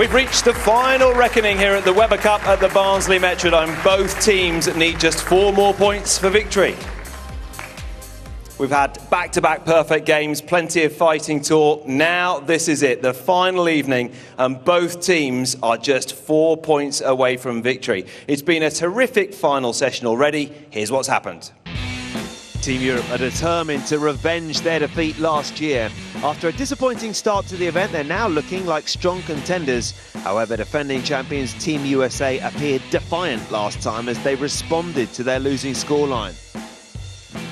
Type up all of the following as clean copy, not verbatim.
We've reached the final reckoning here at the Weber Cup at the Barnsley Metrodome. Both teams need just 4 more points for victory. We've had back-to-back perfect games, plenty of fighting talk. Now this is it, the final evening, and both teams are just 4 points away from victory. It's been a terrific final session already. Here's what's happened. Team Europe are determined to revenge their defeat last year. After a disappointing start to the event, they're now looking like strong contenders. However, defending champions Team USA appeared defiant last time as they responded to their losing scoreline.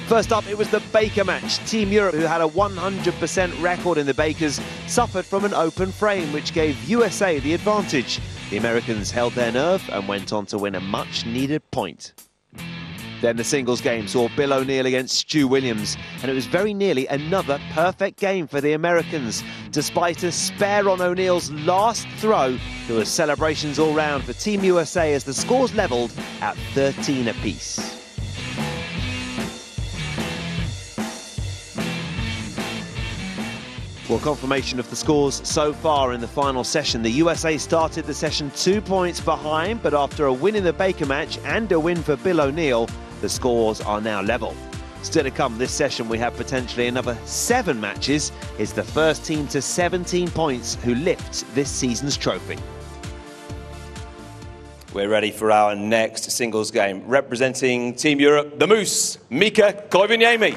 First up, it was the Baker match. Team Europe, who had a 100% record in the Bakers, suffered from an open frame, which gave USA the advantage. The Americans held their nerve and went on to win a much-needed point. Then the singles game saw Bill O'Neill against Stu Williams, and it was very nearly another perfect game for the Americans. Despite a spare on O'Neill's last throw, there were celebrations all round for Team USA as the scores levelled at 13 apiece. Well, confirmation of the scores so far in the final session. The USA started the session 2 points behind, but after a win in the Baker match and a win for Bill O'Neill, the scores are now level. Still to come this session, we have potentially another 7 matches. It's the first team to 17 points who lifts this season's trophy. We're ready for our next singles game. Representing Team Europe, the Moose, Mika Koivuniemi.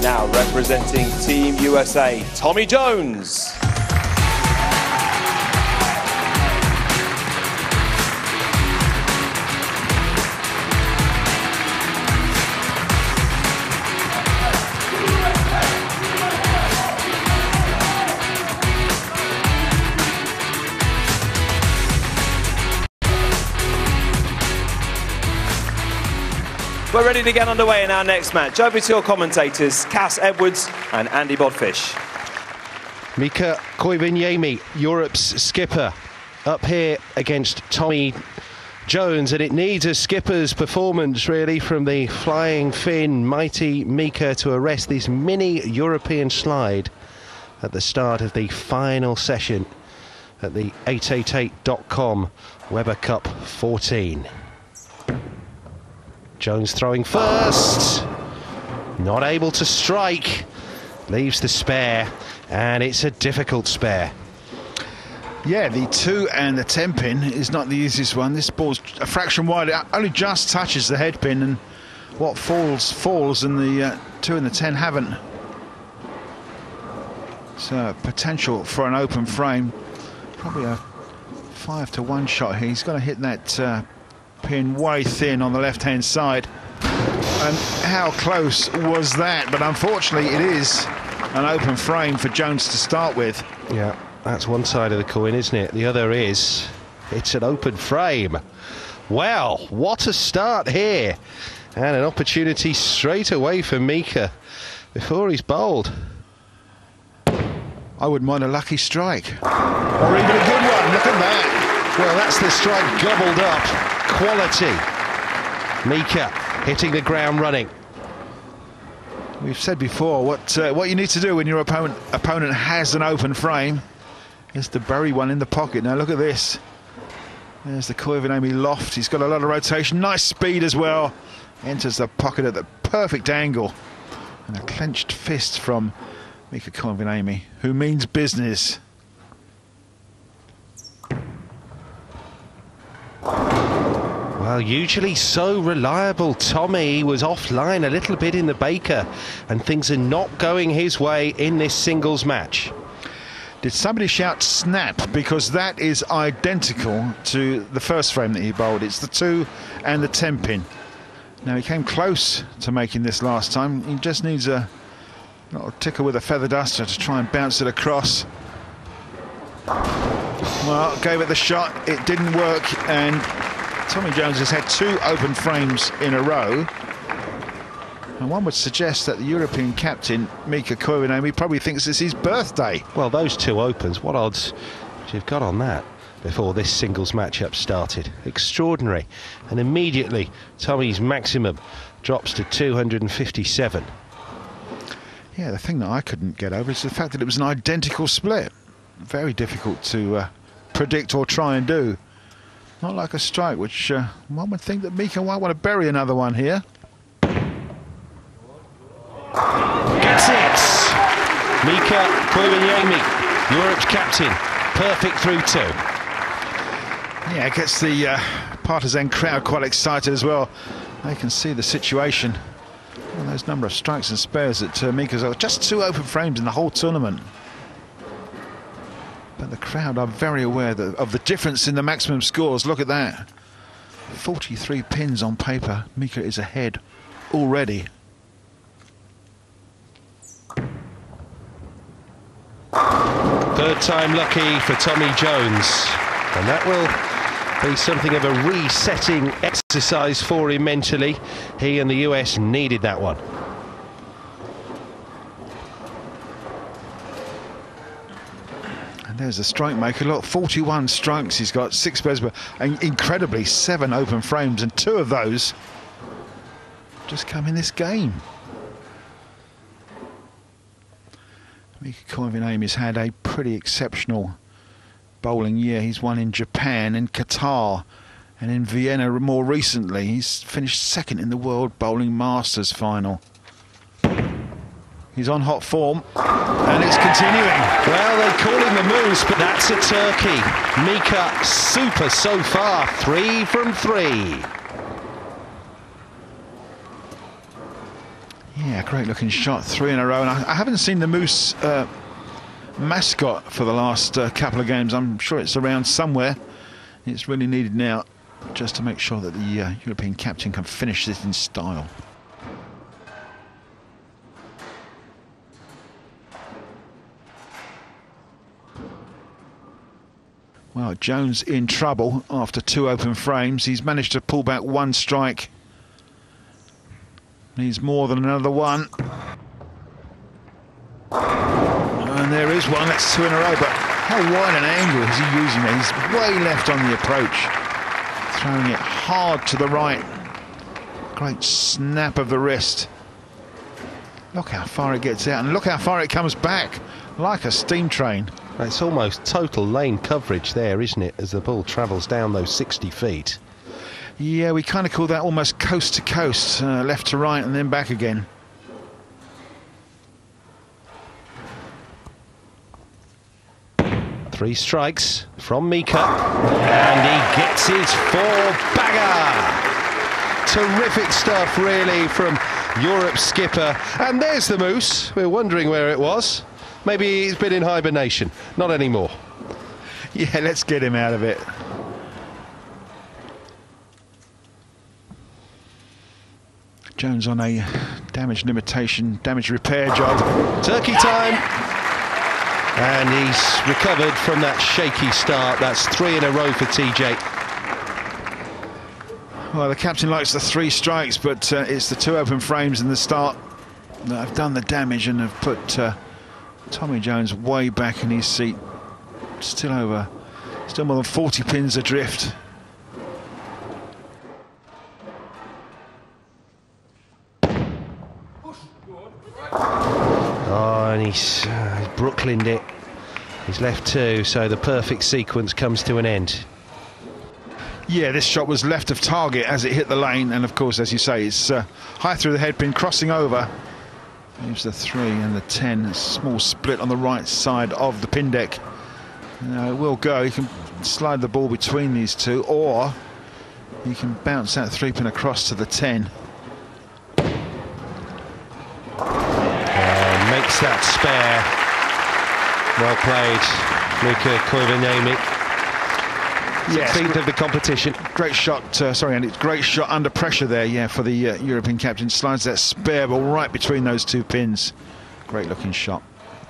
Now representing Team USA, Tommy Jones. We're ready to get underway in our next match. Over to your commentators, Cass Edwards and Andy Bodfish. Mika Koivuniemi, Europe's skipper, up here against Tommy Jones, and it needs a skipper's performance really from the flying Finn mighty Mika to arrest this mini European slide at the start of the final session at the 888.com Weber Cup 14. Jones throwing first, not able to strike, leaves the spare, and it's a difficult spare. Yeah, the 2 and the 10 pin is not the easiest one. This ball's a fraction wide, it only just touches the head pin, and what falls, and the 2 and the 10 haven't. So potential for an open frame, probably a 5-to-1 shot here. He's got to hit that pin way thin on the left-hand side, and how close was that? But unfortunately it is an open frame for Jones to start with. Yeah, that's one side of the coin, isn't it? The other is it's an open frame. Well, what a start here, and an opportunity straight away for Mika before he's bowled. I wouldn't mind a lucky strike, or even a good one. Look at that. Well, that's the strike gobbled up. Quality. Mika hitting the ground running. We've said before what you need to do when your opponent has an open frame is to bury one in the pocket. Now look at this. There's the Koivuniemi loft. He's got a lot of rotation, nice speed as well. Enters the pocket at the perfect angle. And a clenched fist from Mika Koivuniemi, who means business. Well, usually so reliable, Tommy was offline a little bit in the Baker, and things are not going his way in this singles match. Did somebody shout snap? Because that is identical to the first frame that he bowled. It's the 2 and the 10 pin. Now he came close to making this last time. He just needs a little tickle with a feather duster to try and bounce it across. Well, gave it the shot, it didn't work, and Tommy Jones has had 2 open frames in a row. And one would suggest that the European captain, Mika Koivuniemi, probably thinks it's his birthday. Well, those two opens, what odds you've got on that before this singles matchup started? Extraordinary. And immediately Tommy's maximum drops to 257. Yeah, the thing that I couldn't get over is the fact that it was an identical split. Very difficult to predict or try and do. Not like a strike, which one would think that Mika might want to bury another one here. Gets it! Mika Koivuniemi, Europe's captain, perfect through two. Yeah, it gets the partisan crowd quite excited as well. They can see the situation. Well, those number of strikes and spares that Mika's got. Just 2 open frames in the whole tournament. But the crowd are very aware of the difference in the maximum scores. Look at that. 43 pins on paper. Mika is ahead already. Third time lucky for Tommy Jones. And that will be something of a resetting exercise for him mentally. He and the US needed that one. And there's the strike maker. Look, 41 strikes. He's got 6 spares, but incredibly 7 open frames, and 2 of those just come in this game. Mika Koivuniemi's had a pretty exceptional bowling year. He's won in Japan, in Qatar, and in Vienna more recently. He's finished 2nd in the World Bowling Masters final. He's on hot form, and it's continuing. Well, they call him the Moose, but that's a turkey. Mika super so far, 3 from 3. Yeah, great looking shot, 3 in a row. And I haven't seen the Moose mascot for the last couple of games. I'm sure it's around somewhere. It's really needed now, just to make sure that the European captain can finish this in style. Well, Jones in trouble after 2 open frames. He's managed to pull back 1 strike. Needs more than another one. And there is one. That's 2 in a row. But how wide an angle is he using there? He's way left on the approach. Throwing it hard to the right. Great snap of the wrist. Look how far it gets out. And look how far it comes back. Like a steam train. It's almost total lane coverage there, isn't it, as the ball travels down those 60 feet. Yeah, we kind of call that almost coast to coast, left to right and then back again. Three strikes from Mika, and he gets his 4-bagger. Terrific stuff, really, from Europe's skipper. And there's the Moose. We're wondering where it was. Maybe he's been in hibernation. Not anymore. Yeah, let's get him out of it. Jones on a damage limitation, damage repair job. Turkey time. And he's recovered from that shaky start. That's 3 in a row for TJ. Well, the captain likes the 3 strikes, but it's the 2 open frames in the start that have done the damage and have put Tommy Jones way back in his seat. Still more than 40 pins adrift. Oh, and he's Brooklyned it. He's left 2, so the perfect sequence comes to an end. Yeah, this shot was left of target as it hit the lane, and of course, as you say, it's high through the headpin, crossing over. Leaves the 3 and the 10, a small split on the right side of the pin deck. It will go. You can slide the ball between these 2, or you can bounce that 3-pin across to the 10. Makes that spare. Well played, Mika Koivuniemi. 16th of the competition. Great shot, sorry Andy, great shot under pressure there, yeah, for the European captain. Slides that spare ball right between those 2 pins. Great looking shot.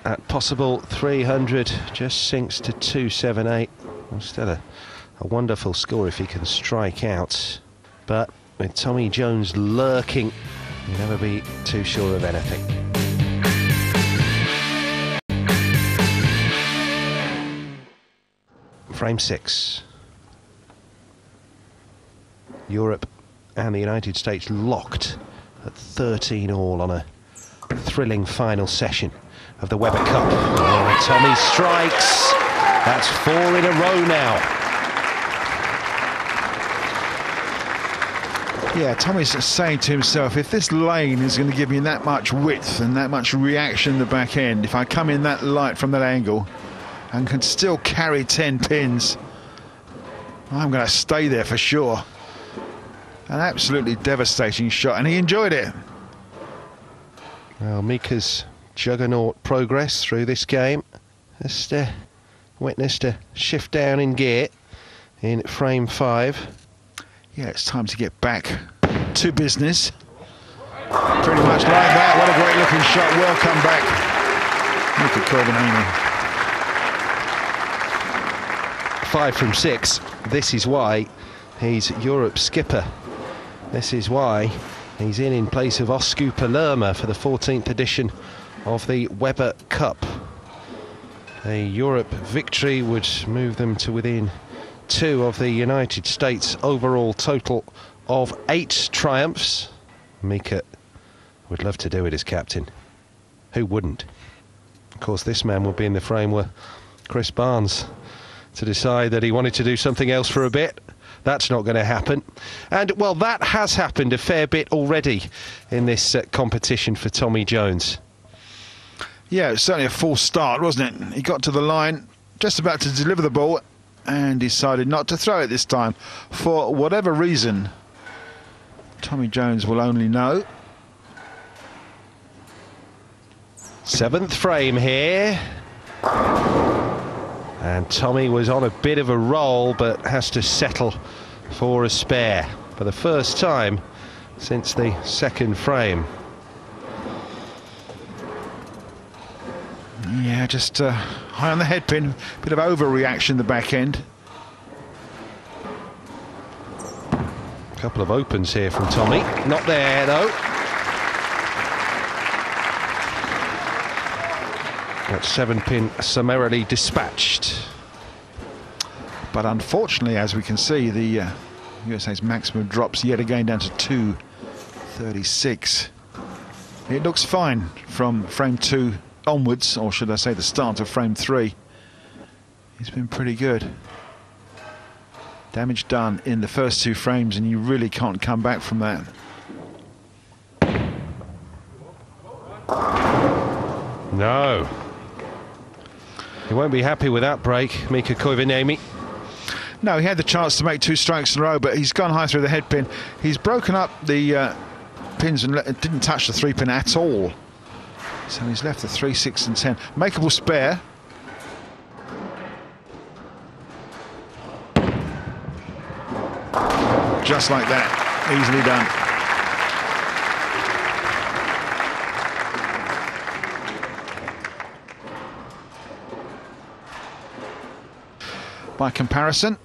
At possible 300, just sinks to 278. Well, still a wonderful score if he can strike out. But with Tommy Jones lurking You never be too sure of anything. Frame 6. Europe and the United States locked at 13-all on a thrilling final session of the Weber Cup. Oh, Tommy strikes. That's 4 in a row now. Yeah, Tommy's saying to himself, if this lane is going to give me that much width and that much reaction in the back end, if I come in that light from that angle and can still carry 10 pins, I'm going to stay there for sure. An absolutely devastating shot, and he enjoyed it. Well, Mika's juggernaut progress through this game has witnessed a shift down in gear in frame 5. Yeah, it's time to get back to business. Pretty much like that. What a great looking shot. Well come back. Mika Koivuniemen. 5 from 6. This is why he's Europe's skipper. This is why he's in place of Osku Palermo for the 14th edition of the Weber Cup. A Europe victory would move them to within 2 of the United States' overall total of 8 triumphs. Mika would love to do it as captain. Who wouldn't? Of course, this man would be in the frame were Chris Barnes to decide that he wanted to do something else for a bit. That's not going to happen. And, well, that has happened a fair bit already in this competition for Tommy Jones. Yeah, it was certainly a false start, wasn't it? He got to the line, just about to deliver the ball, and decided not to throw it this time. For whatever reason, Tommy Jones will only know. 7th frame here. And Tommy was on a bit of a roll, but has to settle for a spare for the first time since the 2nd frame. Yeah, just high on the headpin, bit of overreaction in the back end. A couple of opens here from Tommy. Not there, though. That 7-pin summarily dispatched. But unfortunately, as we can see, the USA's maximum drops yet again down to 236. It looks fine from frame 2 onwards, or should I say the start of frame 3. He's been pretty good. Damage done in the first 2 frames, and you really can't come back from that. No. He won't be happy with that break, Mika Koivuniemen. No, he had the chance to make 2 strikes in a row, but he's gone high through the head pin. He's broken up the pins and didn't touch the 3-pin at all. So he's left the 3, 6 and 10. Makeable spare. Just like that. Easily done. By comparison,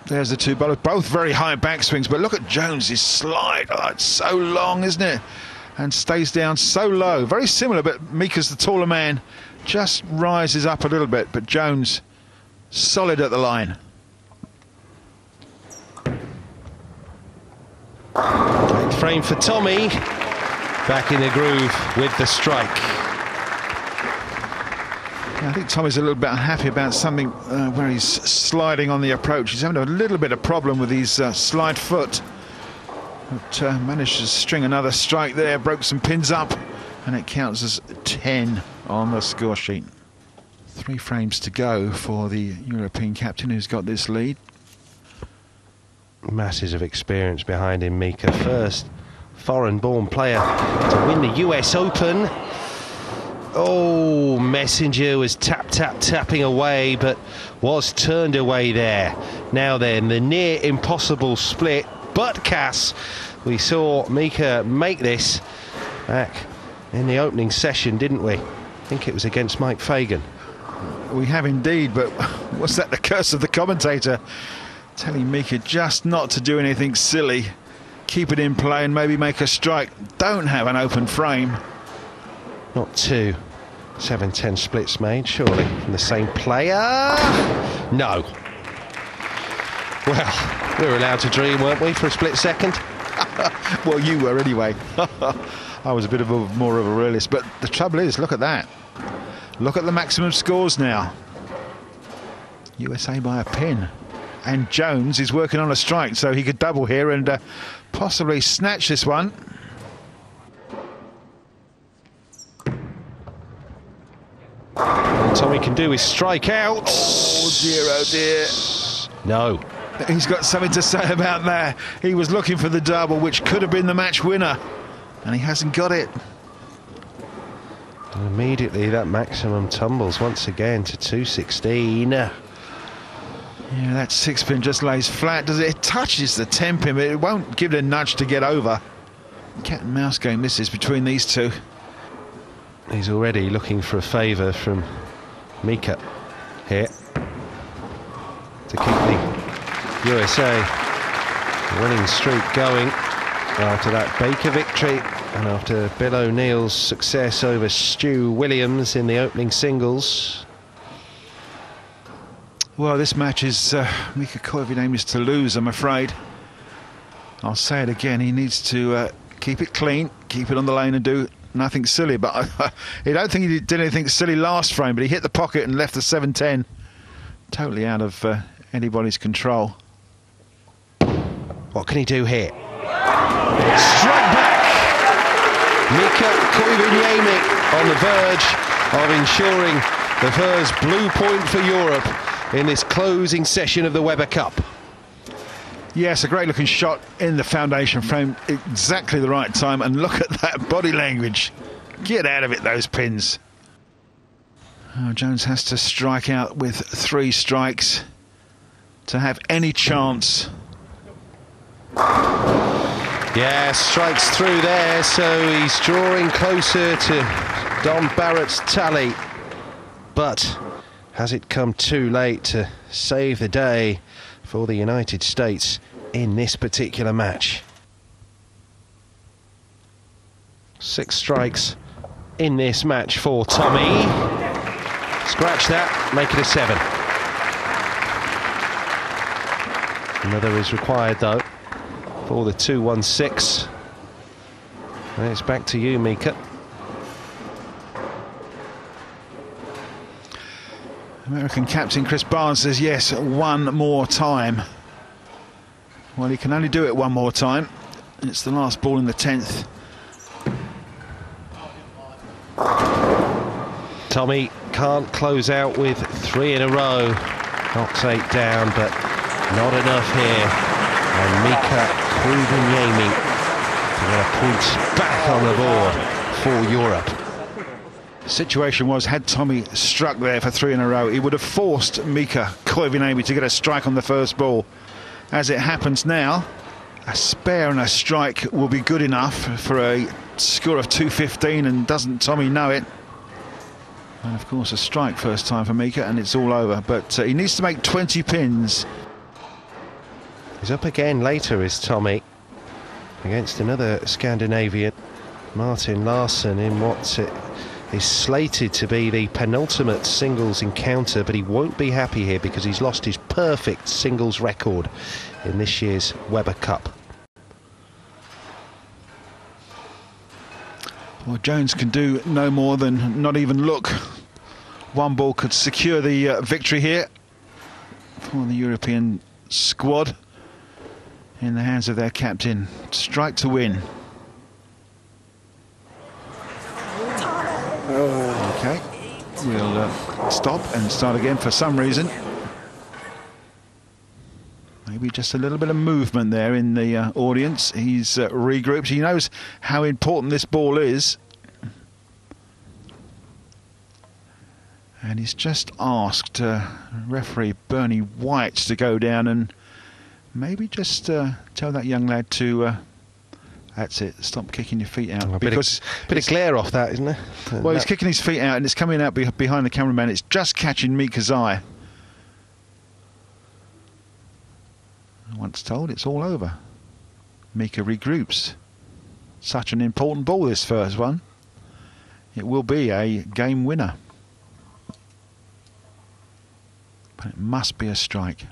there's the 2 bowlers, both very high backswings, but look at Jones's slide. Oh, it's so long, isn't it? And stays down so low. Very similar, but Mika's the taller man, just rises up a little bit, but Jones solid at the line. Great frame for Tommy. Back in the groove with the strike. I think Tommy's a little bit unhappy about something where he's sliding on the approach. He's having a little bit of problem with his slide foot. But managed to string another strike there, broke some pins up, and it counts as 10 on the score sheet. 3 frames to go for the European captain who's got this lead. Masses of experience behind him, Mika. First foreign-born player to win the US Open. Oh, Messenger was tapping away, but was turned away there. Now then, the near impossible split, but Cass, we saw Mika make this back in the opening session, didn't we? I think it was against Mike Fagan. We have indeed, but what's that, the curse of the commentator? Telling Mika just not to do anything silly. keep it in play and maybe make a strike. Don't have an open frame. Not two 7-10 splits made, surely, from the same player. No. Well, we were allowed to dream, weren't we, for a split second? Well, you were anyway. I was a bit of more of a realist. But the trouble is, look at that. Look at the maximum scores now. USA by a pin. And Jones is working on a strike, so he could double here and possibly snatch this one. All Tommy can do is strike out. Oh dear, oh dear. No. He's got something to say about that. He was looking for the double, which could have been the match winner, and he hasn't got it. And immediately that maximum tumbles once again to 216. Yeah, that 6-pin just lays flat, does it? It touches the 10-pin, but it won't give it a nudge to get over. Cat and mouse game this is between these two. He's already looking for a favour from Mika here to keep the USA winning streak going after that Baker victory and after Bill O'Neill's success over Stu Williams in the opening singles. Well, this match is Mika Koivuniemi to lose, I'm afraid. I'll say it again, he needs to keep it clean, keep it on the lane and do nothing silly. But I don't think he did anything silly last frame, but he hit the pocket and left the 7-10 totally out of anybody's control. What can he do here? Strike back! Mika Koivuniemi on the verge of ensuring the first blue point for Europe in this closing session of the Weber Cup. Yes, a great looking shot in the foundation frame, exactly the right time, and look at that body language. Get out of it, those pins. Oh, Jones has to strike out with 3 strikes to have any chance. Yeah, strikes through there, so he's drawing closer to Don Barrett's tally. But has it come too late to save the day for the United States in this particular match? 6 strikes in this match for Tommy. Scratch that, make it a 7. Another is required though for the 2-1-6. And it's back to you, Mika. American captain Chris Barnes says yes, one more time. Well, he can only do it one more time. It's the last ball in the 10th. Tommy can't close out with 3 in a row. Knocks 8 down, but not enough here. And Mika Koivuniemi to get a point back on the board for Europe. The situation was, had Tommy struck there for 3 in a row, he would have forced Mika Koivuniemi to get a strike on the first ball. As it happens now, a spare and a strike will be good enough for a score of 215, and doesn't Tommy know it? And of course a strike first time for Mika, and it's all over. But he needs to make 20 pins. He's up again later, is Tommy, against another Scandinavian, Martin Larsson, in what is slated to be the penultimate singles encounter, but he won't be happy here because he's lost his perfect singles record in this year's Weber Cup. Well, Jones can do no more than not even look. One ball could secure the victory here for the European squad in the hands of their captain. Strike to win. Okay, we'll stop and start again for some reason. Maybe just a little bit of movement there in the audience. He's regrouped. He knows how important this ball is. And he's just asked referee Bernie White to go down and maybe just tell that young lad to... that's it, stop kicking your feet out. Because bit of glare off that, isn't there? Well, he's kicking his feet out and it's coming out behind the cameraman. It's just catching Mika's eye. Once told, it's all over. Mika regroups. Such an important ball, this first one. It will be a game winner. But it must be a strike.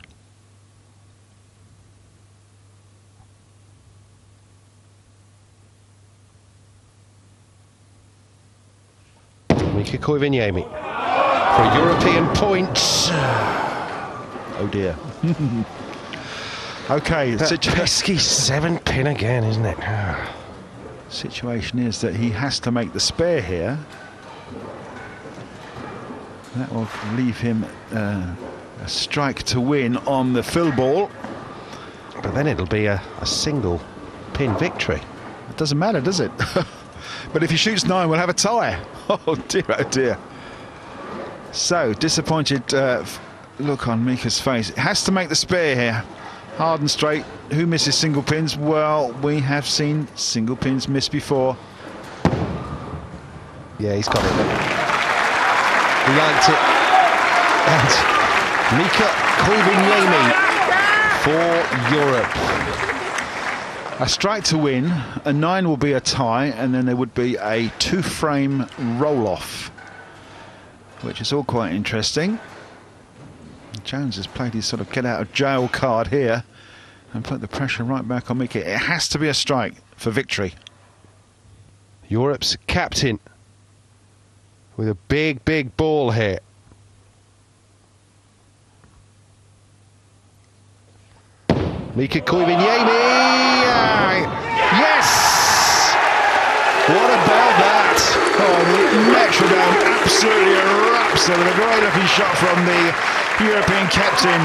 Mika Koivuniemi for European points. Oh dear. Okay, that pesky 7-pin again, isn't it? Situation is that he has to make the spare here. That will leave him a strike to win on the fill ball. But then it'll be a single pin victory. It doesn't matter, does it? But if he shoots 9, we'll have a tie. Oh dear, oh dear. So, disappointed look on Mika's face. It has to make the spare here. Hard and straight. Who misses single pins? Well, we have seen single pins miss before. Yeah, he's got it. He liked it. And Mika Koivuniemi for Europe. A strike to win, a 9 will be a tie, and then there would be a 2-frame roll-off, which is all quite interesting. Jones has played his sort of get-out-of-jail card here and put the pressure right back on Mika. It has to be a strike for victory. Europe's captain with a big, big ball here. Mika Koivuniemi. Yes! What about that? Oh, the Metrodome absolutely erupts with a great looking shot from the European captain.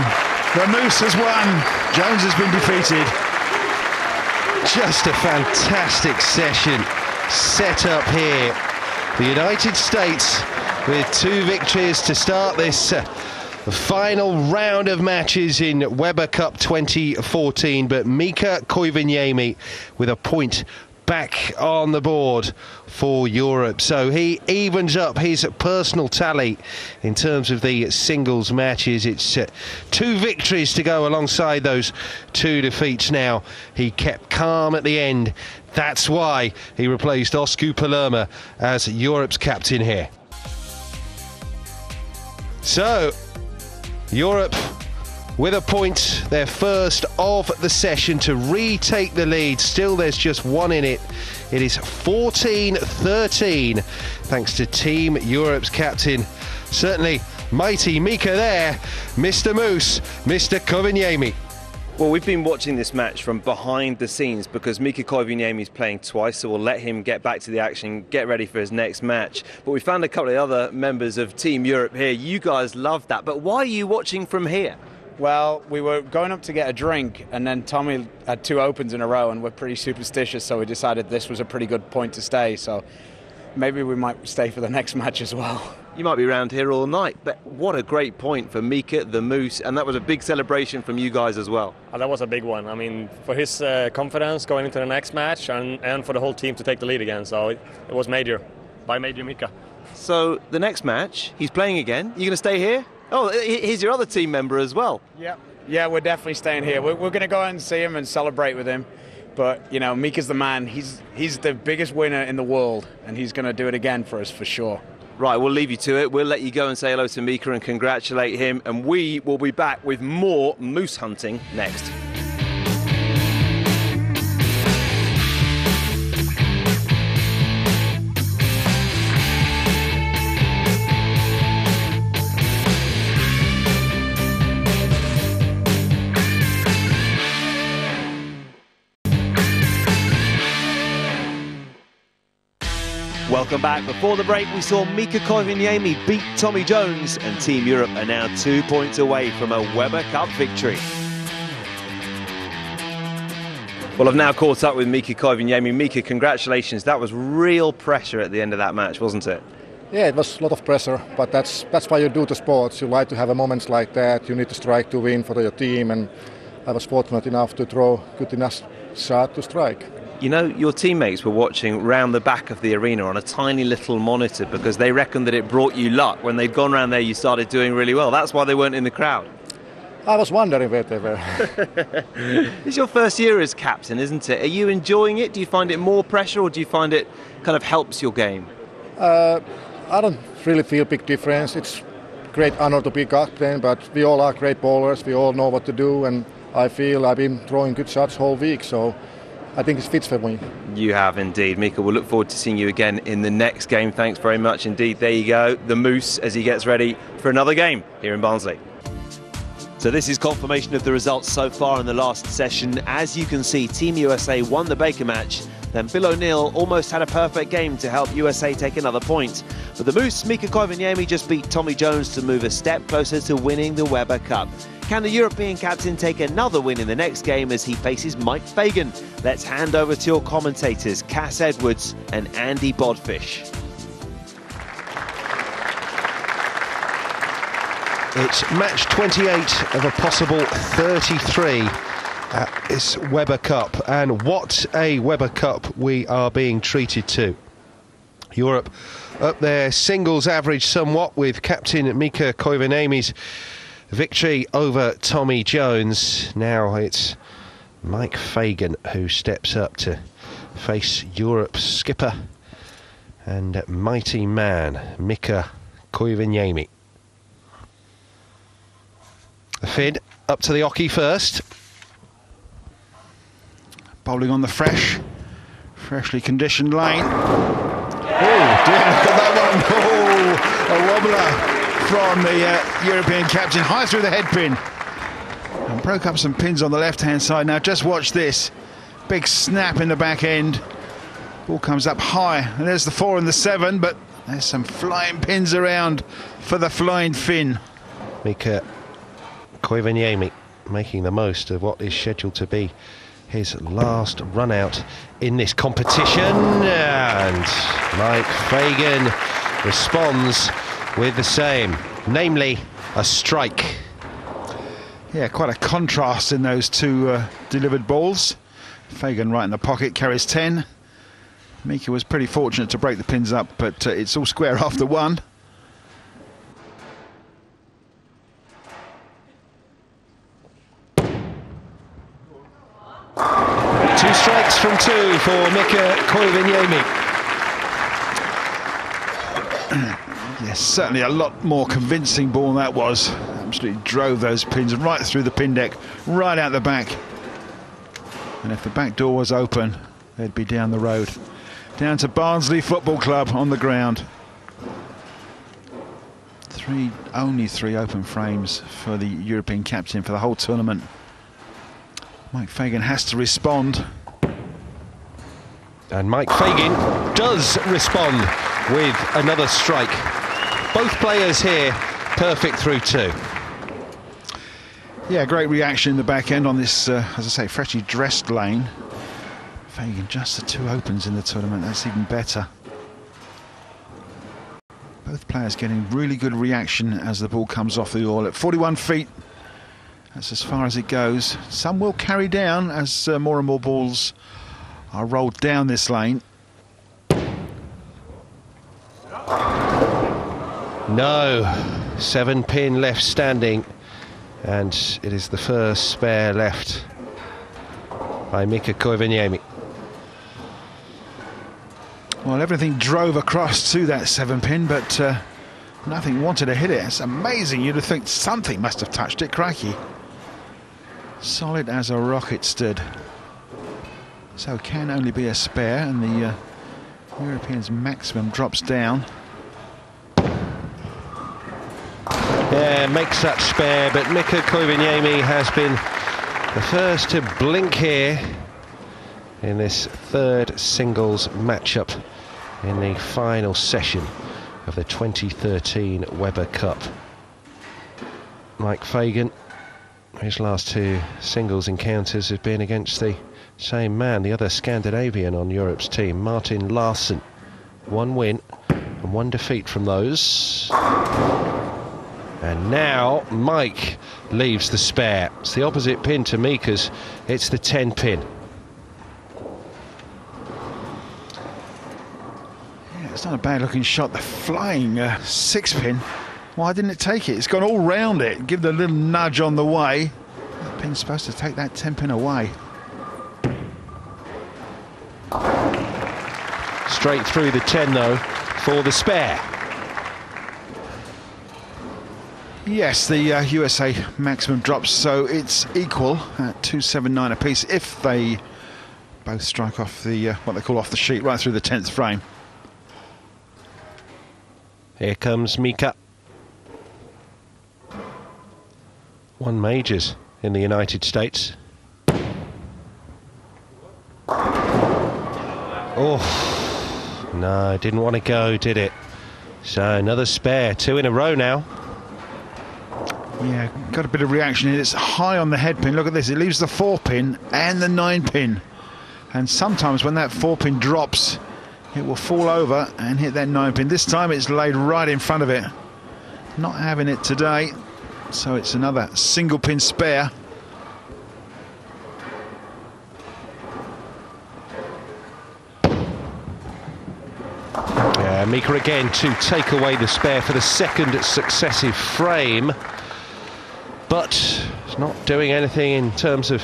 The Moose has won. Jones has been defeated. Just a fantastic session set up here. The United States with 2 victories to start this final round of matches in Weber Cup 2014, but Mika Koivuniemi with a point back on the board for Europe. So he evens up his personal tally in terms of the singles matches. It's 2 victories to go alongside those 2 defeats now. He kept calm at the end. That's why he replaced Osku Palermo as Europe's captain here. So Europe with a point, their first of the session to retake the lead. Still, there's just 1 in it. It is 14-13, thanks to Team Europe's captain. Certainly mighty Mika there, Mr. Moose, Mr. Koivuniemi. Well, we've been watching this match from behind the scenes because Mika Koivuniemi is playing twice, so we'll let him get back to the action, get ready for his next match. But we found a couple of other members of Team Europe here. You guys love that, but why are you watching from here? Well, we were going up to get a drink, and then Tommy had 2 opens in a row, and we're pretty superstitious, so we decided this was a pretty good point to stay. So maybe we might stay for the next match as well. You might be around here all night, but what a great point for Mika, the Moose, and that was a big celebration from you guys as well. That was a big one. I mean, for his confidence going into the next match and for the whole team to take the lead again, so it was major, by Major Mika. So the next match, he's playing again. You going to stay here? Oh, here's your other team member as well. Yeah, we're definitely staying here. We're going to go out and see him and celebrate with him. But, you know, Mika's the man. He's the biggest winner in the world, and he's going to do it again for us for sure. Right, we'll leave you to it. We'll let you go and say hello to Mika and congratulate him. And we will be back with more moose hunting next. Welcome back. Before the break, we saw Mika Koivuniemi beat Tommy Jones, and Team Europe are now 2 points away from a Weber Cup victory. Well, I've now caught up with Mika Koivuniemi. Mika, congratulations. That was real pressure at the end of that match, wasn't it? Yeah, it was a lot of pressure, but that's why you do the sports. You like to have moments like that. You need to strike to win for your team, and I was fortunate enough to throw good enough shot to strike. You know, your teammates were watching round the back of the arena on a tiny little monitor because they reckoned that it brought you luck. When they'd gone round there, you started doing really well. That's why they weren't in the crowd. I was wondering where they were. It's your first year as captain, isn't it? Are you enjoying it? Do you find it more pressure, or do you find it kind of helps your game? I don't really feel big difference. It's great honor to be captain, but we all are great bowlers. We all know what to do, and I feel I've been throwing good shots whole week, so I think it fits for me. You have indeed. Mika, we'll look forward to seeing you again in the next game. Thanks very much indeed. There you go, the Moose as he gets ready for another game here in Barnsley. So this is confirmation of the results so far in the last session. As you can see, Team USA won the Baker match. Then Bill O'Neill almost had a perfect game to help USA take another point. But the Moose, Mika Koivuniemi, just beat Tommy Jones to move a step closer to winning the Weber Cup. Can the European captain take another win in the next game as he faces Mike Fagan? Let's hand over to your commentators, Cass Edwards and Andy Bodfish. It's match 28 of a possible 33 at this Weber Cup, and what a Weber Cup we are being treated to. Europe up their singles average somewhat with captain Mika Koivuniemi's victory over Tommy Jones. Now it's Mike Fagan who steps up to face Europe's skipper and mighty man Mika Koivuniemi. The Finn up to the Oki first. Bowling on the freshly conditioned lane. Oh dear, look at that one. Oh, a wobbler from the European captain, high through the head pin. And broke up some pins on the left-hand side. Now just watch this. Big snap in the back end. Ball comes up high. And there's the 4 and the 7, but there's some flying pins around for the flying Finn. Mika Koivuniemi making the most of what is scheduled to be his last run out in this competition, and Mike Fagan responds with the same, namely a strike. Yeah, quite a contrast in those two delivered balls. Fagan right in the pocket, carries 10. Mika was pretty fortunate to break the pins up, but it's all square after one. Two strikes from two for Mika Koivuniemi. Yes, certainly a lot more convincing ball that was. Absolutely drove those pins right through the pin deck, right out the back. And if the back door was open, they'd be down the road. Down to Barnsley Football Club on the ground. Only three open frames for the European captain for the whole tournament. Mike Fagan has to respond. And Mike Fagan does respond with another strike. Both players here perfect through two. Yeah, great reaction in the back end on this, as I say, freshly dressed lane. Fagan just the two opens in the tournament, that's even better. Both players getting really good reaction as the ball comes off the oil at 41 feet. That's as far as it goes. Some will carry down as more and more balls are rolled down this lane. No, 7 pin left standing, and it is the first spare left by Mika Koivuniemi. Well, everything drove across to that 7 pin, but nothing wanted to hit it. It's amazing. You'd have think something must have touched it. Crikey. Solid as a rocket stood. So can only be a spare, and the Europeans' maximum drops down. Yeah, makes that spare, but Mika Koivuniemi has been the first to blink here in this third singles matchup in the final session of the 2013 Weber Cup. Mike Fagan, his last two singles encounters have been against the same man, the other Scandinavian on Europe's team, Martin Larsson. 1 win and 1 defeat from those. And now Mike leaves the spare. It's the opposite pin to Mika's. It's the 10 pin. Yeah, it's not a bad looking shot. The flying 6 pin. Why didn't it take it? It's gone all round it. Give the little nudge on the way. That pin's supposed to take that 10 pin away. Straight through the 10 though for the spare. Yes, the USA maximum drops, so it's equal at 279 apiece if they both strike off the what they call off the sheet right through the 10th frame. Here comes Mika. Won majors in the United States. Oh, no, didn't want to go, did it? So another spare, 2 in a row now. Yeah, got a bit of reaction here. It's high on the head pin. Look at this. It leaves the 4 pin and the 9 pin. And sometimes when that 4 pin drops, it will fall over and hit that 9 pin. This time it's laid right in front of it. Not having it today. So it's another single pin spare. Yeah, Mika again to take away the spare for the second successive frame. But it's not doing anything in terms of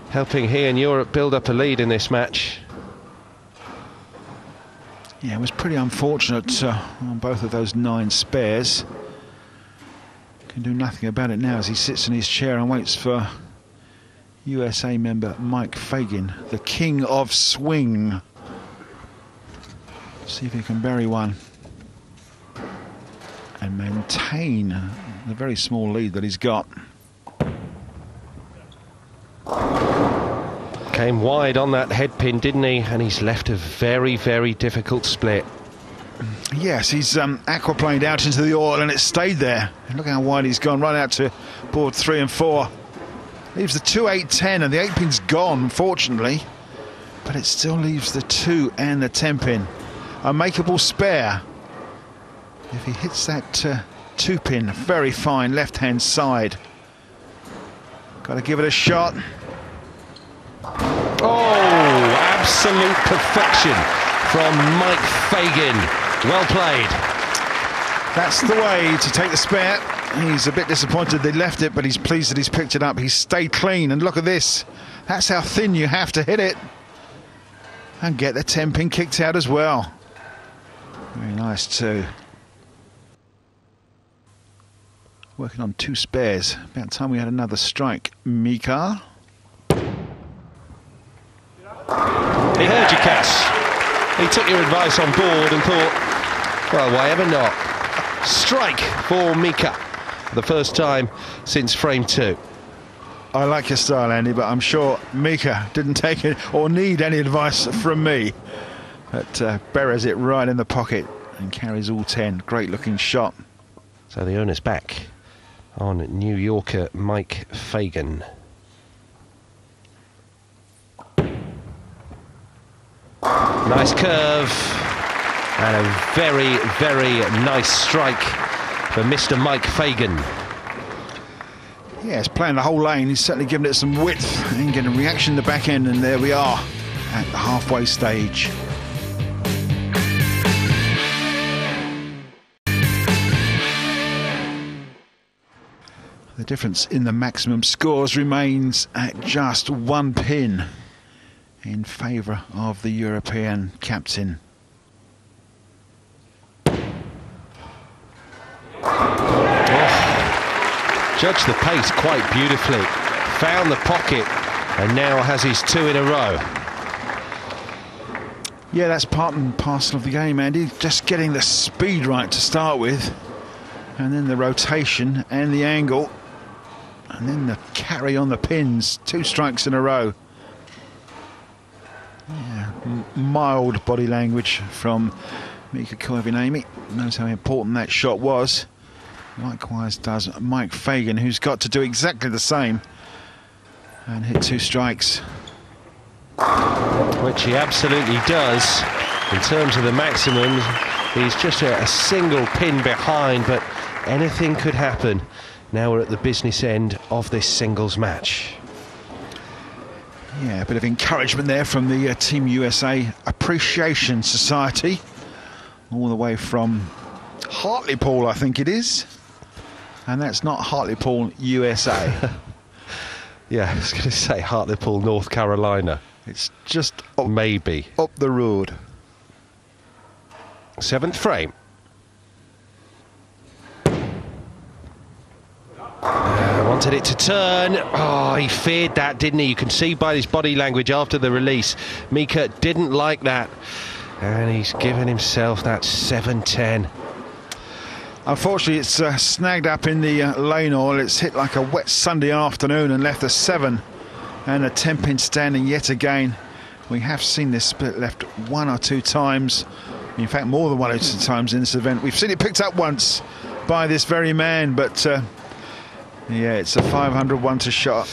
helping he and Europe build up a lead in this match. Yeah, it was pretty unfortunate on both of those 9 spares. Can do nothing about it now as he sits in his chair and waits for USA member Mike Fagan, the king of swing. See if he can bury one and maintain the very small lead that he's got. Came wide on that head pin, didn't he? And he's left a very, very difficult split. Yes, he's aquaplaned out into the oil and it stayed there. Look how wide he's gone, right out to board 3 and 4. Leaves the 2, 8, 10, and the 8 pin's gone, unfortunately. But it still leaves the 2 and the 10 pin. A makeable spare. If he hits that 2 pin, very fine, left-hand side. Got to give it a shot. Oh, absolute perfection from Mike Fagan. Well played. That's the way to take the spare. He's a bit disappointed they left it, but he's pleased that he's picked it up. He's stayed clean, and look at this. That's how thin you have to hit it. And get the 10 pin kicked out as well. Very nice too. Working on 2 spares. About time we had another strike. Mika. He heard you, Cass. He took your advice on board and thought, well, why ever not? Strike for Mika. The first time since frame 2. I like your style, Andy, but I'm sure Mika didn't take it or need any advice from me. But buries it right in the pocket and carries all 10. Great looking shot. So the owner's back on New Yorker Mike Fagan. Nice curve and a very, very nice strike for Mr. Mike Fagan. Yeah, he's playing the whole lane. He's certainly giving it some width and getting a reaction in the back end, and there we are at the halfway stage. The difference in the maximum scores remains at just 1 pin in favour of the European captain. Judged the pace quite beautifully, found the pocket, and now has his 2 in a row. Yeah, that's part and parcel of the game, Andy. Just getting the speed right to start with, and then the rotation and the angle, and then the carry on the pins. 2 strikes in a row. Yeah, mild body language from Mika Koivuniemi. Knows how important that shot was. Likewise does Mike Fagan, who's got to do exactly the same and hit 2 strikes. Which he absolutely does. In terms of the maximum, he's just a single pin behind, but anything could happen. Now we're at the business end of this singles match. Yeah, a bit of encouragement there from the Team USA Appreciation Society, all the way from Hartlepool, I think it is. And that's not Hartlepool, USA. Yeah, I was going to say Hartlepool, North Carolina. It's just maybe up the road. 7th frame. Wanted it to turn. Oh, he feared that, didn't he? You can see by his body language after the release. Mika didn't like that. And he's given himself that 7-10. Unfortunately, it's snagged up in the lane oil. It's hit like a wet Sunday afternoon and left a 7 and a 10-pin standing yet again. We have seen this split left 1 or 2 times. In fact, more than 1 or 2 times in this event. We've seen it picked up once by this very man, but yeah, it's a 500 to shot.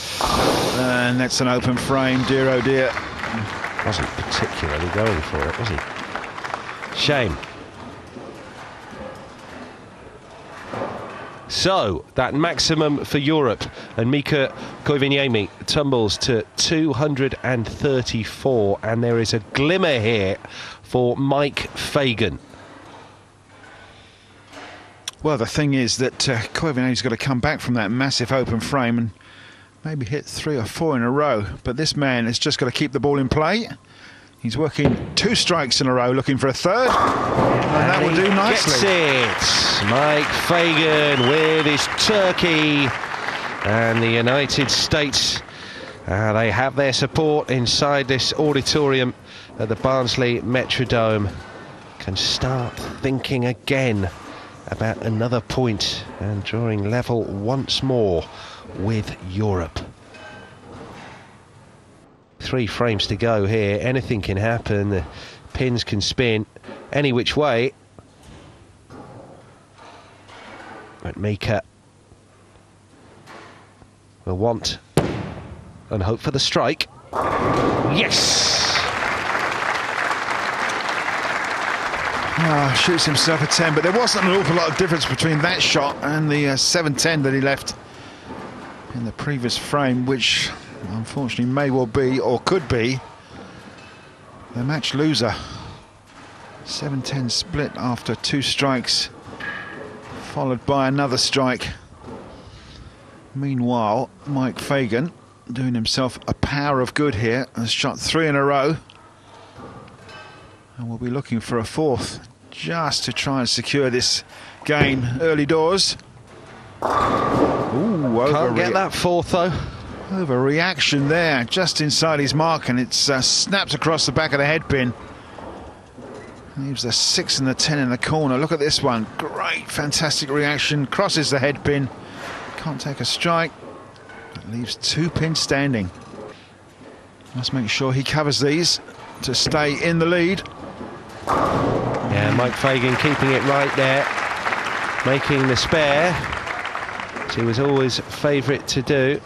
And that's an open frame, dear oh dear. Wasn't particularly going for it, was he? Shame. So, that maximum for Europe, and Mika Koivuniemi tumbles to 234, and there is a glimmer here for Mike Fagan. Well, the thing is that Koivuniemi's got to come back from that massive open frame and maybe hit 3 or 4 in a row, but this man has just got to keep the ball in play. He's working 2 strikes in a row, looking for a 3rd, and that will do nicely. Gets it. Mike Fagan with his turkey, and the United States, they have their support inside this auditorium at the Barnsley Metrodome. Can start thinking again about another point and drawing level once more with Europe. 3 frames to go here. Anything can happen. The pins can spin any which way. But Mika will want and hope for the strike. Yes! Shoots himself a 10, but there wasn't an awful lot of difference between that shot and the 7-10 that he left in the previous frame, which unfortunately may well be, or could be, the match loser. 7-10 split after 2 strikes, followed by another strike. Meanwhile, Mike Fagan, doing himself a power of good here, has shot 3 in a row. And we'll be looking for a 4th, just to try and secure this game early doors. Ooh, can't get that 4th though. Overreaction there, just inside his mark, and it's snapped across the back of the headpin. Leaves the 6 and the 10 in the corner. Look at this one. Great, fantastic reaction. Crosses the headpin. Can't take a strike. That leaves 2 pins standing. Must make sure he covers these to stay in the lead. Yeah, Mike Fagan keeping it right there, making the spare, which he was always favourite to do,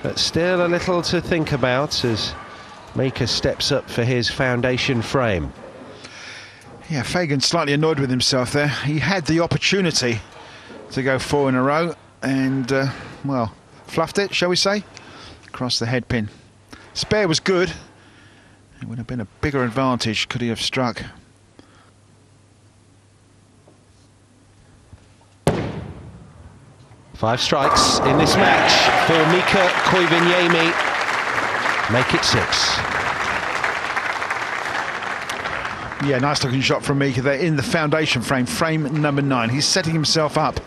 but still a little to think about as Mika steps up for his foundation frame. Yeah, Fagan slightly annoyed with himself there. He had the opportunity to go 4 in a row and, well, fluffed it, shall we say, across the headpin. Spare was good. It would have been a bigger advantage could he have struck. Five strikes in this match for Mika Koivuniemi. Make it 6. Yeah, nice looking shot from Mika there in the foundation frame, frame number 9. He's setting himself up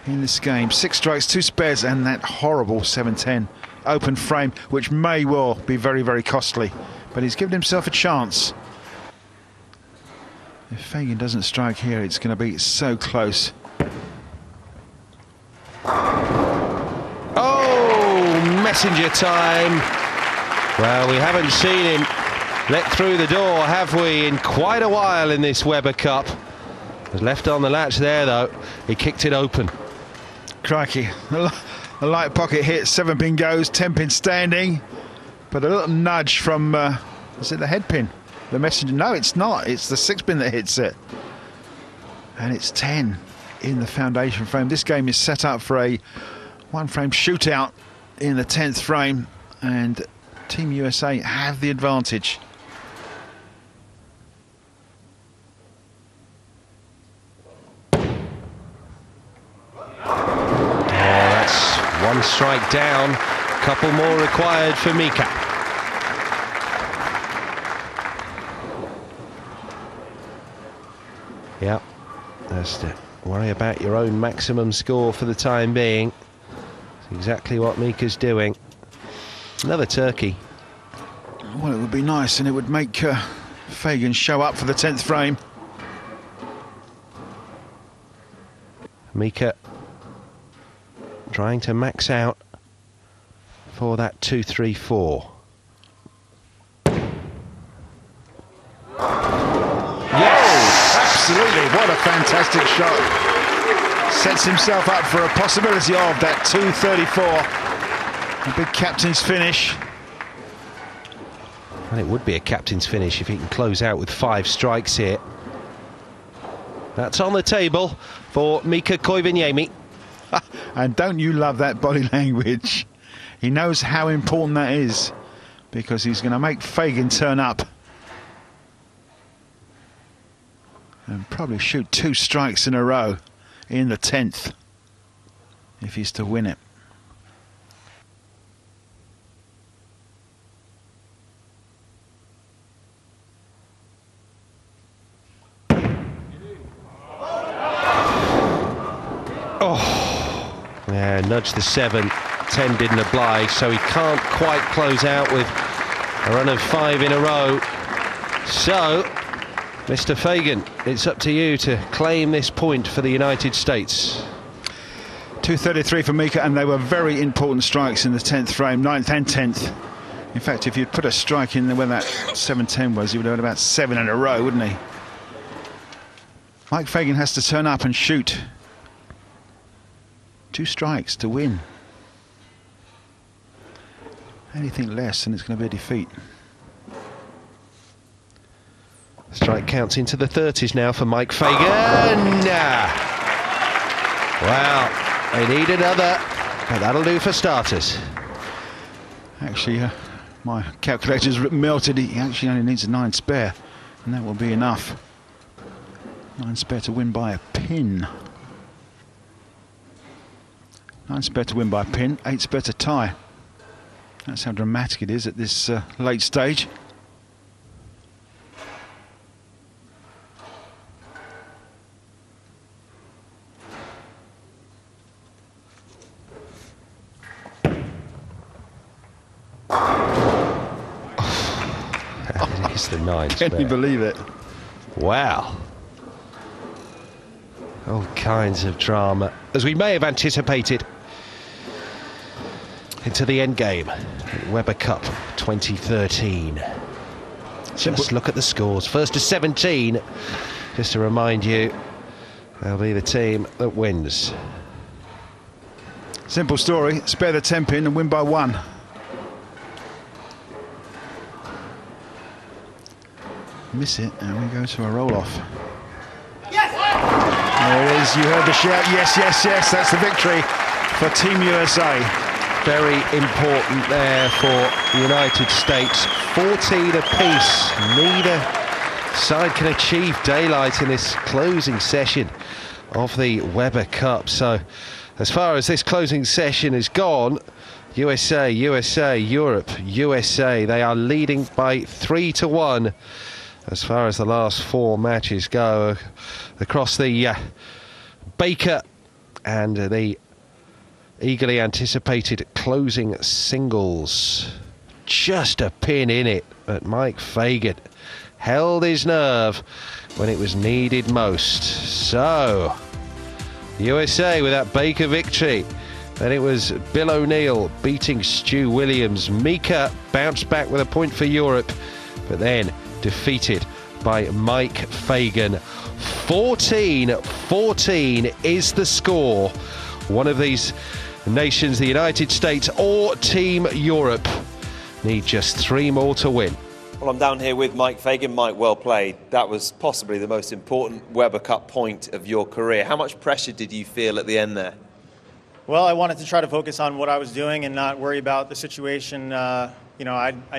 in this game. 6 strikes, 2 spares, and that horrible 7-10 open frame, which may well be very, very costly. But he's given himself a chance. If Fagan doesn't strike here, it's going to be so close. Oh, messenger time. Well, we haven't seen him let through the door, have we, in quite a while in this Weber Cup. Was left on the latch there, though. He kicked it open. Crikey. A light pocket hit, 7-pin goes, 10-pin standing. But a little nudge from, is it the head pin? The messenger? No, it's not. It's the 6-pin that hits it. And it's 10 in the foundation frame. This game is set up for a 1-frame shootout in the 10th frame. And Team USA have the advantage. strike down. Couple more required for Mika. Yep, just worry about your own maximum score for the time being. It's exactly what Mika's doing. Another turkey. Well, it would be nice, and it would make Fagan show up for the 10th frame. Mika trying to max out for that 2-3-4. Yes, absolutely. What a fantastic shot. Sets himself up for a possibility of that 234. A big captain's finish. And it would be a captain's finish if he can close out with 5 strikes here. That's on the table for Mika Koivuniemi. And don't you love that body language? He knows how important that is, because he's going to make Fagan turn up and probably shoot 2 strikes in a row in the 10th if he's to win it. Oh, yeah, nudged the 7. 10 didn't oblige, so he can't quite close out with a run of 5 in a row. So, Mr. Fagan, it's up to you to claim this point for the United States. 233 for Mika, and they were very important strikes in the 10th frame, 9th and 10th. In fact, if you'd put a strike in there where that 7-10 was, he would have had about 7 in a row, wouldn't he? Mike Fagan has to turn up and shoot 2 strikes to win. Anything less and it's going to be a defeat. Strike counts into the 30s now for Mike Fagan. Well, they need another, but that'll do for starters. Actually, my calculator's melted. He actually only needs a 9 spare, and that will be enough. 9 spare to win by a pin. 9 spare to win by a pin, 8 spare to tie. That's how dramatic it is at this late stage. It's the 9 spare. Can you believe it? Wow. All kinds of drama, as we may have anticipated, into the end game at Weber Cup 2013. Just look at the scores. First to 17. Just to remind you, they'll be the team that wins. Simple story. Spare the 10 pin and win by 1. Miss it, and we go to a roll-off. Yes! There it is. You heard the shout. Yes, yes, yes. That's the victory for Team USA. Very important there for the United States. 14 apiece. Neither side can achieve daylight in this closing session of the Weber Cup. So as far as this closing session is gone, USA, USA, Europe, USA, they are leading by 3-1 as far as the last 4 matches go across the Baker and the eagerly anticipated closing singles. Just a pin in it, but Mike Fagan held his nerve when it was needed most. So, USA with that Baker victory. Then it was Bill O'Neill beating Stu Williams. Mika bounced back with a point for Europe, but then defeated by Mike Fagan. 14-14 is the score. One of these nations, the United States or Team Europe, need just 3 more to win. Well, I'm down here with Mike Fagan. Mike, well played. That was possibly the most important Weber Cup point of your career. How much pressure did you feel at the end there? Well, I wanted to try to focus on what I was doing and not worry about the situation. I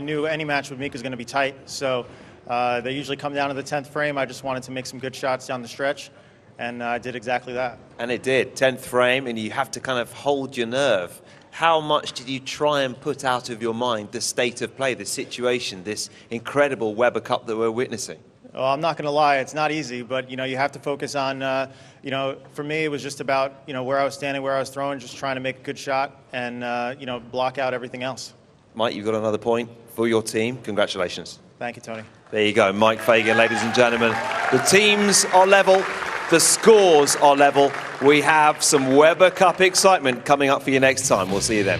knew any match with Mika was going to be tight, so they usually come down to the 10th frame. I just wanted to make some good shots down the stretch and I did exactly that. And it did, 10th frame, and you have to kind of hold your nerve. How much did you try and put out of your mind the state of play, the situation, this incredible Weber Cup that we're witnessing? Well, I'm not going to lie, it's not easy, but you have to focus on, for me it was just about, where I was standing, where I was throwing, just trying to make a good shot and, block out everything else. Mike, you've got another point for your team. Congratulations. Thank you, Tony. There you go, Mike Fagan, ladies and gentlemen. The teams are level, the scores are level. We have some Weber Cup excitement coming up for you next time. We'll see you then.